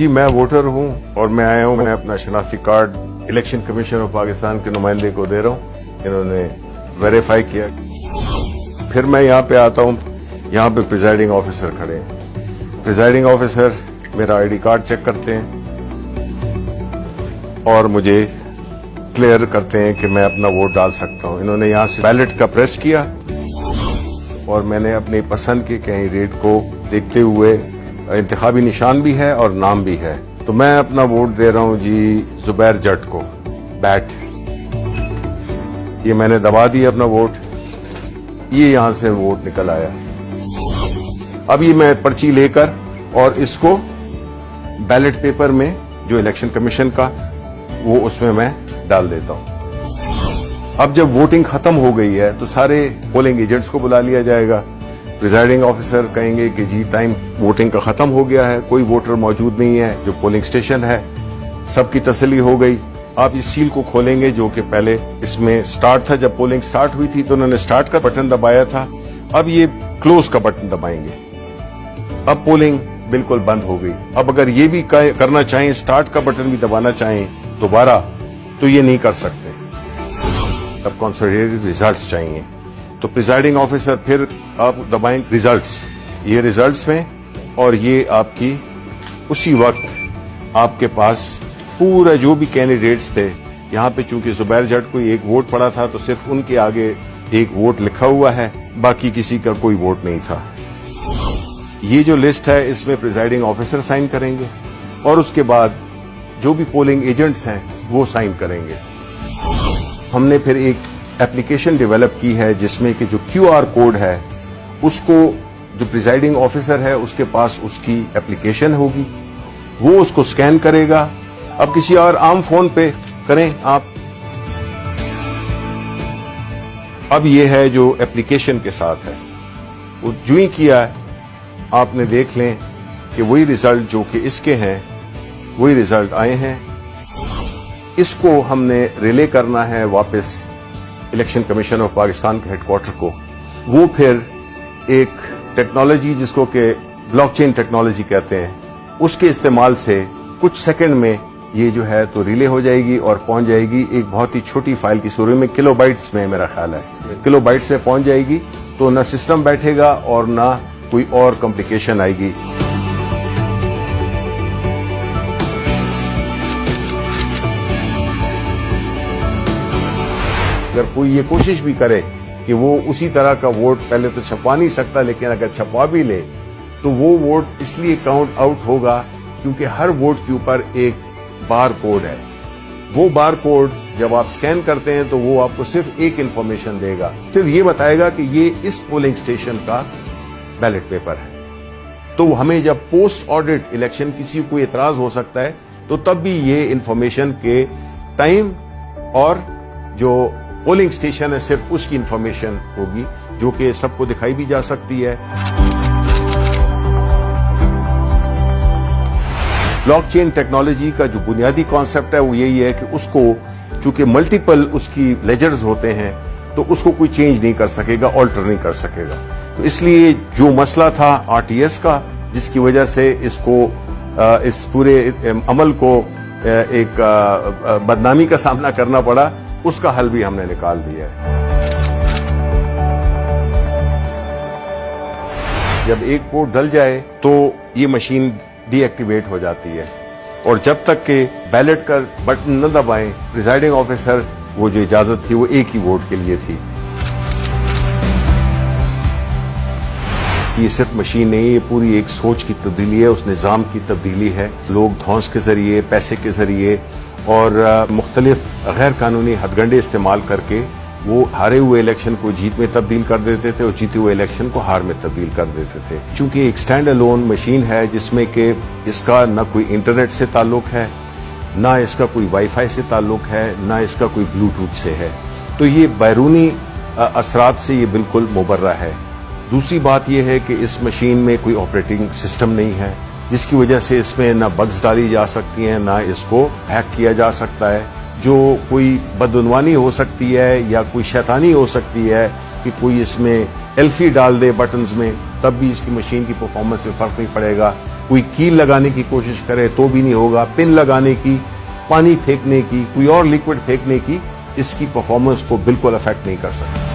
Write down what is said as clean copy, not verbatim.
جی میں ووٹر ہوں اور میں آیا ہوں. میں اپنا شناختی card election commission of Pakistan کے نمائندے کو دے رہا ہوں. انہوں نے ویریفائی کیا. پھر میں یہاں پہ آتا ہوں. یہاں پہ پریزائڈنگ آفیسر کھڑے ہیں. پریزائڈنگ آفیسر میرا آئی ڈی کارڈ چیک کرتے ہیں اور مجھے کلیئر کرتے ہیں کہ میں اپنا ووٹ ڈال سکتا ہوں. انہوں نے یہاں سے بیلٹ کا پریس کیا اور میں نے اپنی پسند کے کینڈیڈیٹ کو دیکھتے ہوئے, انتخابی نشان بھی ہے اور نام بھی ہے, تو میں اپنا ووٹ دے رہا ہوں جی زبیر جٹ کو. بیٹ یہ میں نے دبا دیا اپنا ووٹ. یہ یہاں سے ووٹ نکل آیا. اب یہ میں پرچی لے کر اور اس کو بیلٹ پیپر میں جو الیکشن کمیشن کا وہ اس میں ڈال دیتا ہوں. اب جب ووٹنگ ختم ہو گئی ہے تو سارے پولنگ ایجنٹس کو بلا لیا جائے گا. پریزائڈنگ آفیسر کہیں گے کہ جی ٹائم ووٹنگ کا ختم ہو گیا ہے, کوئی ووٹر موجود نہیں ہے جو پولنگ اسٹیشن ہے. سب کی تسلی ہو گئی. آپ اس سیل کو کھولیں گے جو کہ پہلے اس میں سٹارٹ تھا. جب پولنگ سٹارٹ ہوئی تھی تو انہوں نے سٹارٹ کا بٹن دبایا تھا. اب یہ کلوز کا بٹن دبائیں گے. اب پولنگ بالکل بند ہو گئی. اب اگر یہ بھی کرنا چاہیں, سٹارٹ کا بٹن بھی دبانا چاہیں دوبارہ, تو یہ نہیں کر سکتے. اب کنسولیڈیٹڈ ریزلٹس چاہیے تو پریزائڈنگ آفیسر پھر آپ دبائیں ریزلٹس. یہ ریزلٹس میں اور یہ آپ کی اسی وقت آپ کے پاس پورا جو بھی کینڈیڈیٹس تھے. یہاں پہ چونکہ زبیر جٹ کو ایک ووٹ پڑا تھا تو صرف ان کے آگے ایک ووٹ لکھا ہوا ہے, باقی کسی کا کوئی ووٹ نہیں تھا. یہ جو لسٹ ہے اس میں پریزائڈنگ آفیسر سائن کریں گے اور اس کے بعد جو بھی پولنگ ایجنٹس ہیں وہ سائن کریں گے. ہم نے پھر ایک اپلیکیشن ڈیولپ کی ہے جس میں کہ جو کیو آر کوڈ ہے اس کو جو پریزائڈنگ آفیسر ہے اس کے پاس اس کی اپلیکیشن ہوگی, وہ اس کو سکین کرے گا. اب کسی اور عام فون پہ کریں آپ. اب یہ ہے جو اپلیکیشن کے ساتھ ہے, وہ جو ہی کیا ہے آپ نے دیکھ لیں کہ وہی ریزلٹ جو کہ اس کے ہیں وہی ریزلٹ آئے ہیں. اس کو ہم نے ریلے کرنا ہے واپس الیکشن کمیشن آف پاکستان کے ہیڈ کوارٹر کو. وہ پھر ایک ٹیکنالوجی جس کو کہ بلاک چین ٹیکنالوجی کہتے ہیں, اس کے استعمال سے کچھ سیکنڈ میں یہ جو ہے تو ریلے ہو جائے گی اور پہنچ جائے گی ایک بہت ہی چھوٹی فائل کی صورت میں. کلو بائٹس میں میرا خیال ہے کلو بائٹس میں پہنچ جائے گی. تو نہ سسٹم بیٹھے گا اور نہ کوئی اور کمپلیکیشن آئے گی. اگر کوئی یہ کوشش بھی کرے کہ وہ اسی طرح کا ووٹ پہلے تو چھپوا نہیں سکتا, لیکن اگر چھپوا بھی لے تو وہ ووٹ اس لیے کاؤنٹ آؤٹ ہوگا کیونکہ ہر ووٹ کے اوپر ایک بار کوڈ ہے. وہ بار کوڈ جب آپ سکین کرتے ہیں تو وہ آپ کو صرف ایک انفارمیشن دے گا, صرف یہ بتائے گا کہ یہ اس پولنگ اسٹیشن کا بیلٹ پیپر ہے. تو ہمیں جب پوسٹ آڈٹ الیکشن کسی کو اعتراض ہو سکتا ہے تو تب بھی یہ انفارمیشن کے ٹائم اور جو پولنگ اسٹیشن ہے صرف اس کی انفارمیشن ہوگی جو کہ سب کو دکھائی بھی جا سکتی ہے. بلاک چین ٹیکنالوجی کا جو بنیادی کانسیپٹ ہے وہ یہی ہے کہ اس کو چونکہ ملٹیپل اس کی لیجرز ہوتے ہیں تو اس کو کوئی چینج نہیں کر سکے گا, آلٹر نہیں کر سکے گا. تو اس لیے جو مسئلہ تھا آر ٹی ایس کا جس کی وجہ سے اس کو اس پورے عمل کو ایک بدنامی کا سامنا کرنا پڑا, اس کا حل بھی ہم نے نکال دیا ہے. جب ایک ووٹ ڈل جائے تو یہ مشین ڈی ایکٹیویٹ ہو جاتی ہے اور جب تک کہ بیلٹ کا بٹن نہ دبائیں پریزائڈنگ آفیسر وہ جو اجازت تھی وہ ایک ہی ووٹ کے لیے تھی. یہ صرف مشین نہیں, یہ پوری ایک سوچ کی تبدیلی ہے, اس نظام کی تبدیلی ہے. لوگ دھونس کے ذریعے, پیسے کے ذریعے اور مختلف غیر قانونی ہتھ کنڈے استعمال کر کے وہ ہارے ہوئے الیکشن کو جیت میں تبدیل کر دیتے تھے اور جیتے ہوئے الیکشن کو ہار میں تبدیل کر دیتے تھے. چونکہ ایک سٹینڈ الون مشین ہے جس میں کہ اس کا نہ کوئی انٹرنیٹ سے تعلق ہے, نہ اس کا کوئی وائی فائی سے تعلق ہے, نہ اس کا کوئی بلوٹوتھ سے ہے, تو یہ بیرونی اثرات سے یہ بالکل مبرہ ہے. دوسری بات یہ ہے کہ اس مشین میں کوئی آپریٹنگ سسٹم نہیں ہے جس کی وجہ سے اس میں نہ بگز ڈالی جا سکتی ہیں نہ اس کو ہیک کیا جا سکتا ہے. جو کوئی بدعنوانی ہو سکتی ہے یا کوئی شیطانی ہو سکتی ہے کہ کوئی اس میں ایلفی ڈال دے بٹنز میں, تب بھی اس کی مشین کی پرفارمنس میں فرق نہیں پڑے گا. کوئی کیل لگانے کی کوشش کرے تو بھی نہیں ہوگا، پن لگانے کی، پانی پھینکنے کی، کوئی اور لیکوڈ پھینکنے کی، اس کی پرفارمنس کو بالکل افیکٹ نہیں کر سکتا.